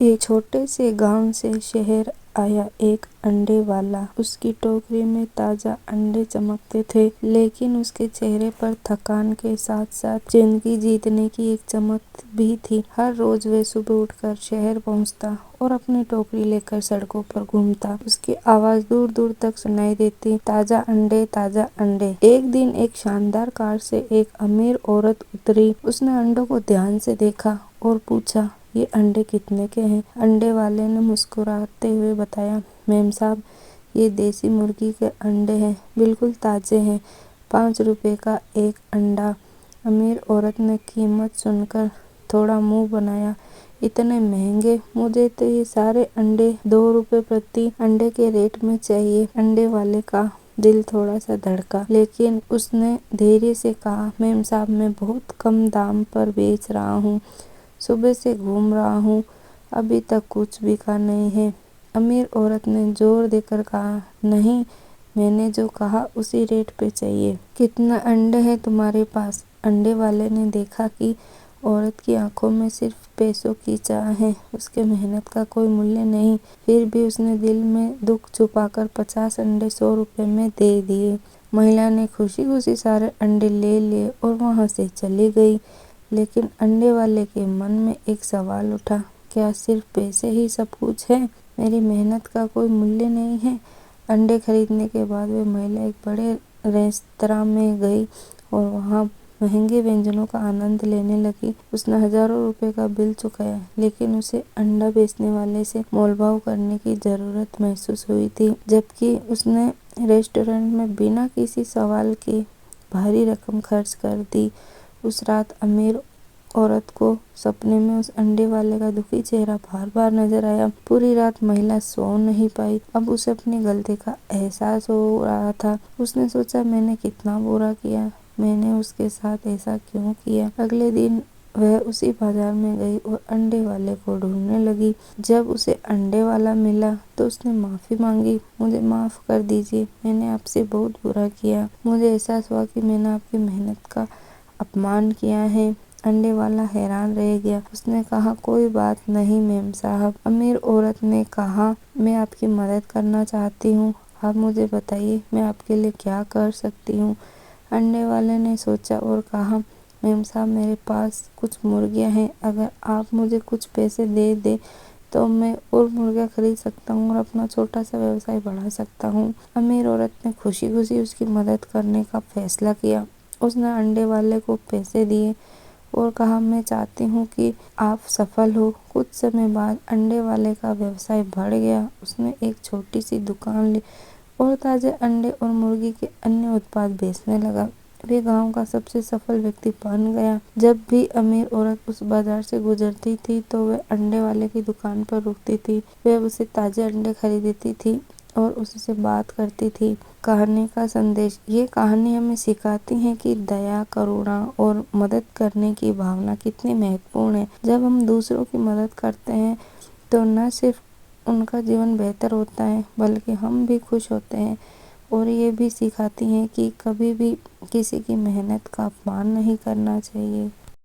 एक छोटे से गांव से शहर आया एक अंडे वाला। उसकी टोकरी में ताजा अंडे चमकते थे, लेकिन उसके चेहरे पर थकान के साथ साथ जिंदगी जीतने की एक चमक भी थी। हर रोज वे सुबह उठकर शहर पहुंचता और अपनी टोकरी लेकर सड़कों पर घूमता। उसकी आवाज दूर दूर तक सुनाई देती, ताजा अंडे, ताजा अंडे। एक दिन एक शानदार कार से एक अमीर औरत उतरी। उसने अंडों को ध्यान से देखा और पूछा, ये अंडे कितने के हैं? अंडे वाले ने मुस्कुराते हुए बताया, मेम साहब, ये देसी मुर्गी के अंडे हैं, बिल्कुल ताजे हैं, 5 रुपए का एक अंडा। अमीर औरत ने कीमत सुनकर थोड़ा मुंह बनाया, इतने महंगे? मुझे तो ये सारे अंडे 2 रुपए प्रति अंडे के रेट में चाहिए। अंडे वाले का दिल थोड़ा सा धड़का, लेकिन उसने धैर्य से कहा, मेम साहब, मैं बहुत कम दाम पर बेच रहा हूँ। सुबह से घूम रहा हूँ, अभी तक कुछ बिका नहीं है। अमीर औरत ने जोर देकर कहा, नहीं, मैंने जो कहा उसी रेट पे चाहिए। कितना अंडे हैं तुम्हारे पास? अंडे वाले ने देखा कि औरत की आंखों में सिर्फ पैसों की चाह है, उसके मेहनत का कोई मूल्य नहीं। फिर भी उसने दिल में दुख छुपाकर 50 अंडे 100 रुपए में दे दिए। महिला ने खुशी खुशी सारे अंडे ले लिए और वहां से चली गई। लेकिन अंडे वाले के मन में एक सवाल उठा, क्या सिर्फ पैसे ही सब कुछ है? मेरी मेहनत का कोई मूल्य नहीं है? अंडे खरीदने के बाद वे महिला एक बड़े रेस्तरां में गई और वहां महंगे व्यंजनों का आनंद लेने लगी। उसने हजारों रुपए का बिल चुकाया, लेकिन उसे अंडा बेचने वाले से मोलभाव करने की जरूरत महसूस हुई थी, जबकि उसने रेस्टोरेंट में बिना किसी सवाल के भारी रकम खर्च कर दी। उस रात अमीर औरत को सपने में उस अंडे वाले का दुखी चेहरा बार बार नजर आया। पूरी रात महिला सो नहीं पाई। अब उसे अपनी गलती का एहसास हो रहा था। उसने सोचा, मैंने कितना बुरा किया, मैंने उसके साथ ऐसा क्यों किया? अगले दिन वह उसी बाजार में गई और अंडे वाले को ढूंढने लगी। जब उसे अंडे वाला मिला तो उसने माफी मांगी, मुझे माफ कर दीजिए, मैंने आपसे बहुत बुरा किया। मुझे एहसास हुआ कि मैंने आपकी मेहनत का अपमान किया है। अंडे वाला हैरान रह गया। उसने कहा, कोई बात नहीं मेम साहब। अमीर औरत ने कहा, मैं आपकी मदद करना चाहती हूँ, आप मुझे बताइए मैं आपके लिए क्या कर सकती हूँ? अंडे वाले ने सोचा और कहा, मेम साहब, मेरे पास कुछ मुर्गियाँ हैं, अगर आप मुझे कुछ पैसे दे दे तो मैं और मुर्गियाँ खरीद सकता हूँ और अपना छोटा सा व्यवसाय बढ़ा सकता हूँ। अमीर औरत ने खुशी खुशी उसकी मदद करने का फैसला किया। उसने अंडे वाले को पैसे दिए और कहा, मैं चाहती हूँ कि आप सफल हो। कुछ समय बाद अंडे वाले का व्यवसाय बढ़ गया। उसने एक छोटी सी दुकान ली और ताजे अंडे और मुर्गी के अन्य उत्पाद बेचने लगा। वे गांव का सबसे सफल व्यक्ति बन गया। जब भी अमीर औरत उस बाजार से गुजरती थी तो वह अंडे वाले की दुकान पर रुकती थी। वह उसे ताजे अंडे खरीदती थी और उससे बात करती थी। कहानी का संदेश, ये कहानी हमें सिखाती है कि दया, करुणा और मदद करने की भावना कितनी महत्वपूर्ण है। जब हम दूसरों की मदद करते हैं तो न सिर्फ उनका जीवन बेहतर होता है, बल्कि हम भी खुश होते हैं। और ये भी सिखाती हैं कि कभी भी किसी की मेहनत का अपमान नहीं करना चाहिए।